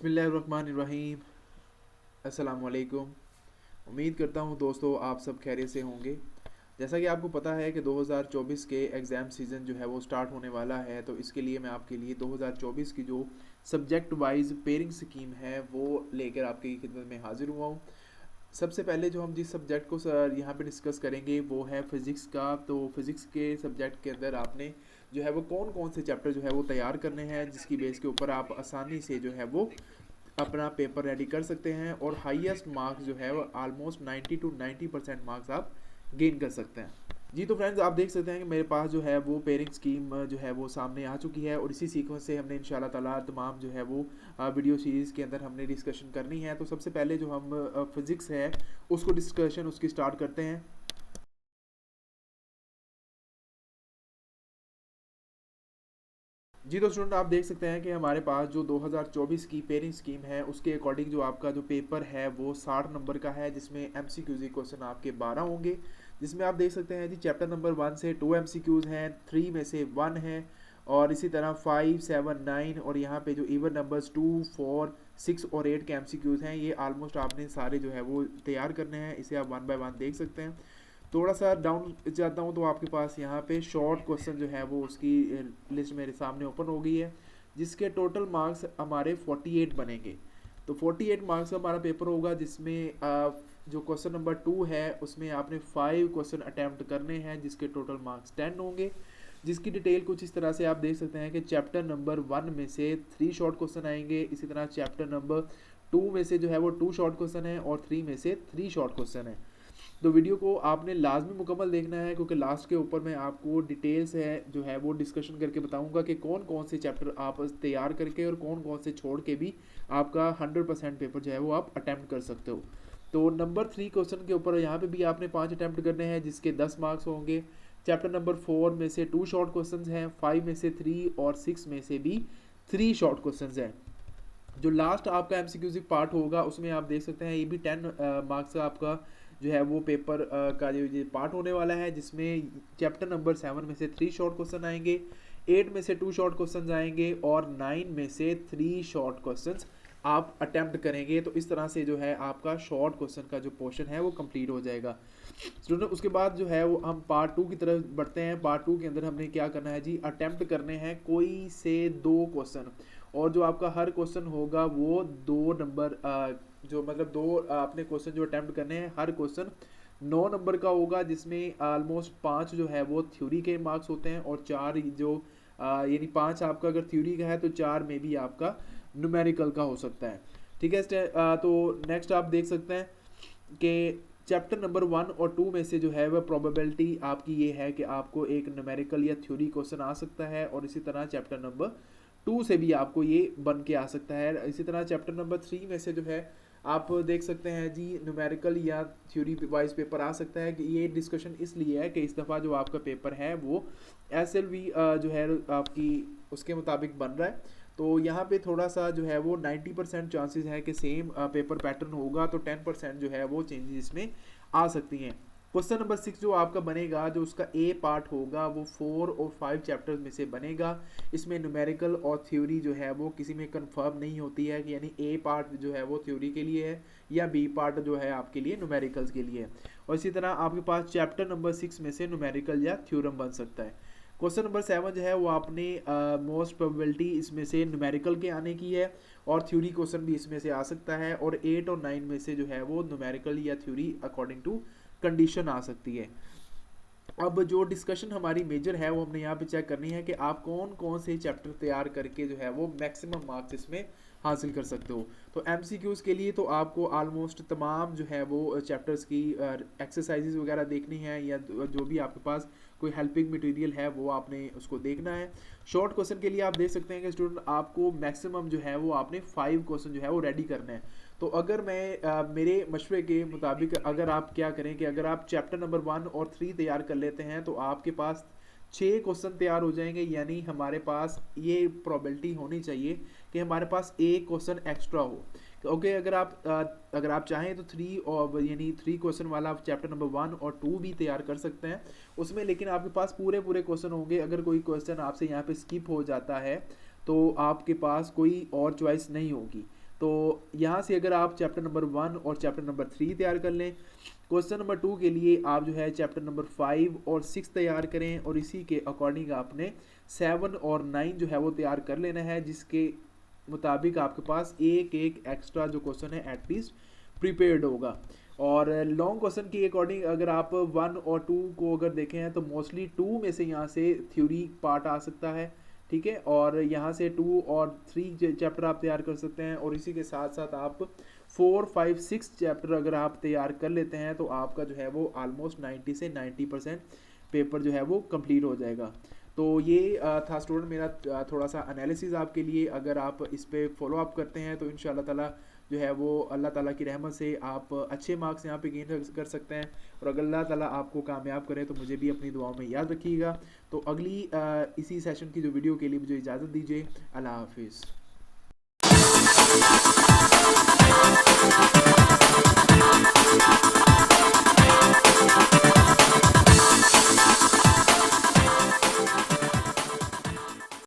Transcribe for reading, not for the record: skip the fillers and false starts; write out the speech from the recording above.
बिस्मिल्लाहिर्रहमानिर्रहीम। अस्सलाम वालेकुम। उम्मीद करता हूँ दोस्तों आप सब खैरियत से होंगे। जैसा कि आपको पता है कि 2024 के एग्ज़ाम सीज़न जो है वो स्टार्ट होने वाला है, तो इसके लिए मैं आपके लिए 2024 की जो सब्जेक्ट वाइज पेयरिंग स्कीम है वो लेकर आपकी खिदमत में हाजिर हुआ हूँ। सबसे पहले जो हम जिस सब्जेक्ट को सर यहाँ पे डिस्कस करेंगे वो है फ़िज़िक्स का। तो फिज़िक्स के सब्जेक्ट के अंदर आपने जो है वो कौन कौन से चैप्टर जो है वो तैयार करने हैं, जिसकी बेस के ऊपर आप आसानी से जो है वो अपना पेपर रेडी कर सकते हैं और हाईएस्ट मार्क्स जो है वो ऑलमोस्ट 90 to 90% मार्क्स आप गेन कर सकते हैं। जी तो फ्रेंड्स, आप देख सकते हैं कि मेरे पास जो है वो पेयरिंग स्कीम जो है वो सामने आ चुकी है और इसी सीक्वेंस से हमने इंशाल्लाह ताला तमाम जो है वो वीडियो सीरीज़ के अंदर हमने डिस्कशन करनी है। तो सबसे पहले जो हम फिज़िक्स है उसको डिस्कशन उसकी स्टार्ट करते हैं। जी तो स्टूडेंट, आप देख सकते हैं कि हमारे पास जो 2024 की पेयरिंग स्कीम है उसके अकॉर्डिंग जो आपका जो पेपर है वो 60 नंबर का है, जिसमें एमसीक्यूज क्वेश्चन आपके 12 होंगे। जिसमें आप देख सकते हैं जी चैप्टर नंबर 1 से 2 एमसीक्यूज हैं, 3 में से 1 है, और इसी तरह 5, 7, 9 और यहाँ पे जो इवन नंबर्स 2, 4, 6 और 8 के एमसीक्यूज हैं, ये ऑलमोस्ट आपने सारे जो है वो तैयार करने हैं। इसे आप वन बाय वन देख सकते हैं। थोड़ा सा डाउन जाता हूँ तो आपके पास यहाँ पे शॉर्ट क्वेश्चन जो है वो उसकी लिस्ट मेरे सामने ओपन हो गई है, जिसके टोटल मार्क्स हमारे 48 बनेंगे। तो 48 मार्क्स का हमारा पेपर होगा, जिसमें जो क्वेश्चन नंबर 2 है उसमें आपने 5 क्वेश्चन अटैम्प्ट करने हैं, जिसके टोटल मार्क्स 10 होंगे। जिसकी डिटेल कुछ इस तरह से आप देख सकते हैं कि चैप्टर नंबर 1 में से 3 शॉर्ट क्वेश्चन आएंगे, इसी तरह चैप्टर नंबर 2 में से जो है वो 2 शॉर्ट क्वेश्चन है और 3 में से 3 शॉर्ट क्वेश्चन है। तो वीडियो को आपने लाजमी मुकम्मल देखना है, क्योंकि लास्ट के ऊपर मैं आपको डिटेल्स है जो है वो डिस्कशन करके बताऊंगा कि कौन कौन से चैप्टर आप तैयार करके और कौन कौन से छोड़ के भी आपका 100% पेपर जो है वो आप अटैम्प्ट कर सकते हो। तो नंबर 3 क्वेश्चन के ऊपर यहाँ पे भी आपने 5 अटैम्प्ट करने हैं, जिसके 10 मार्क्स होंगे। चैप्टर नंबर 4 में से 2 शॉर्ट क्वेश्चन हैं, 5 में से 3 और 6 में से भी 3 शॉर्ट क्वेश्चन हैं। जो लास्ट आपका एमसीक्यूज़ पार्ट होगा उसमें आप देख सकते हैं ये भी 10 मार्क्स का आपका जो है वो पेपर का जो ये पार्ट होने वाला है, जिसमें चैप्टर नंबर 7 में से 3 शॉर्ट क्वेश्चन आएंगे, 8 में से 2 शॉर्ट क्वेश्चन आएंगे और 9 में से 3 शॉर्ट क्वेश्चन आप अटेम्प्ट करेंगे। तो इस तरह से जो है आपका शॉर्ट क्वेश्चन का जो पोर्शन है वो कंप्लीट हो जाएगा स्टूडेंट। उसके बाद जो है वो हम पार्ट 2 की तरफ बढ़ते हैं। पार्ट 2 के अंदर हमने क्या करना है जी, अटेम्प्ट करने हैं कोई से 2 क्वेश्चन, और जो आपका हर क्वेश्चन होगा वो 2 नंबर जो मतलब 2 आपने क्वेश्चन जो अटेम्प्ट करने हैं, हर क्वेश्चन 9 नंबर का होगा, जिसमें ऑलमोस्ट 5 जो है वो थ्योरी के मार्क्स होते हैं और 4 जो यानी 5 आपका अगर थ्योरी का है तो 4 में भी आपका न्यूमेरिकल का हो सकता है। ठीक है तो नेक्स्ट आप देख सकते हैं कि चैप्टर नंबर 1 और 2 में से जो है वह प्रोबेबिलिटी आपकी ये है कि आपको एक न्यूमेरिकल या थ्योरी क्वेश्चन आ सकता है, और इसी तरह चैप्टर नंबर 2 से भी आपको ये बन के आ सकता है। इसी तरह चैप्टर नंबर 3 में से जो है आप देख सकते हैं जी न्यूमेरिकल या थ्योरी वाइज पेपर आ सकता है। कि ये डिस्कशन इसलिए है कि इस दफ़ा जो आपका पेपर है वो एसएलवी जो है आपकी उसके मुताबिक बन रहा है। तो यहाँ पे थोड़ा सा जो है वो 90% चांसेस है कि सेम पेपर पैटर्न होगा, तो 10% जो है वो चेंजेस इसमें आ सकती हैं। क्वेश्चन नंबर 6 जो आपका बनेगा, जो उसका ए पार्ट होगा वो 4 और 5 चैप्टर्स में से बनेगा। इसमें न्यूमेरिकल और थ्योरी जो है वो किसी में कंफर्म नहीं होती है कि यानी ए पार्ट जो है वो थ्योरी के लिए है या बी पार्ट जो है आपके लिए न्यूमेरिकल्स के लिए है। और इसी तरह आपके पास चैप्टर नंबर 6 में से न्यूमेरिकल या थ्योरम बन सकता है। क्वेश्चन नंबर 7 जो है वो आपने मोस्ट प्रोबेबिलिटी इसमें से न्यूमेरिकल के आने की है, और थ्योरी क्वेश्चन भी इसमें से आ सकता है, और 8 और 9 में से जो है वो न्यूमेरिकल या थ्योरी अकॉर्डिंग टू कंडीशन आ सकती है। अब जो डिस्कशन हमारी मेजर है वो हमने यहाँ पे चेक करनी है कि आप कौन कौन से चैप्टर तैयार करके जो है वो मैक्सिमम मार्क्स इसमें हासिल कर सकते हो। तो एमसीक्यूज़ के लिए तो आपको ऑलमोस्ट तमाम जो है वो चैप्टर्स की एक्सरसाइजेज वगैरह देखनी है, या जो भी आपके पास कोई हेल्पिंग मटेरियल है वो आपने उसको देखना है। शॉर्ट क्वेश्चन के लिए आप देख सकते हैं कि स्टूडेंट आपको मैक्सिमम जो है वो आपने 5 क्वेश्चन जो है वो रेडी करना है। तो अगर मैं मेरे मशवरे के मुताबिक अगर आप क्या करें कि अगर आप चैप्टर नंबर 1 और 3 तैयार कर लेते हैं तो आपके पास 6 क्वेश्चन तैयार हो जाएंगे, यानी हमारे पास ये प्रोबेबिलिटी होनी चाहिए कि हमारे पास एक क्वेश्चन एक्स्ट्रा हो। ओके, अगर आप चाहें तो 3 और यानी 3 क्वेश्चन वाला आप चैप्टर नंबर 1 और 2 भी तैयार कर सकते हैं उसमें, लेकिन आपके पास पूरे पूरे क्वेश्चन होंगे। अगर कोई क्वेश्चन आपसे यहाँ पे स्किप हो जाता है तो आपके पास कोई और चॉइस नहीं होगी। तो यहाँ से अगर आप चैप्टर नंबर 1 और चैप्टर नंबर 3 तैयार कर लें, क्वेश्चन नंबर 2 के लिए आप जो है चैप्टर नंबर 5 और 6 तैयार करें और इसी के अकॉर्डिंग आपने 7 और 9 जो है वो तैयार कर लेना है, जिसके मुताबिक आपके पास एक एक एक्स्ट्रा जो क्वेश्चन है एटलीस्ट प्रिपेयर्ड होगा। और लॉन्ग क्वेश्चन के अकॉर्डिंग अगर आप 1 और 2 को अगर देखें तो मोस्टली 2 में से यहाँ से थ्योरी पार्ट आ सकता है, ठीक है, और यहाँ से 2 और 3 चैप्टर आप तैयार कर सकते हैं। और इसी के साथ साथ आप 4, 5, 6 चैप्टर अगर आप तैयार कर लेते हैं तो आपका जो है वो ऑलमोस्ट 90 से 90% पेपर जो है वो कंप्लीट हो जाएगा। तो ये था स्टूडेंट मेरा थोड़ा सा एनालिसिस आपके लिए। अगर आप इस पे फॉलो अप करते हैं तो इंशाल्लाह ताला जो है वो अल्लाह ताला की रहमत से आप अच्छे मार्क्स यहाँ पे गेन कर सकते हैं। और अगर अल्लाह ताला आपको कामयाब करे तो मुझे भी अपनी दुआओं में याद रखिएगा। तो अगली इसी सेशन की जो वीडियो के लिए मुझे इजाज़त दीजिए। अल्लाह हाफिज़।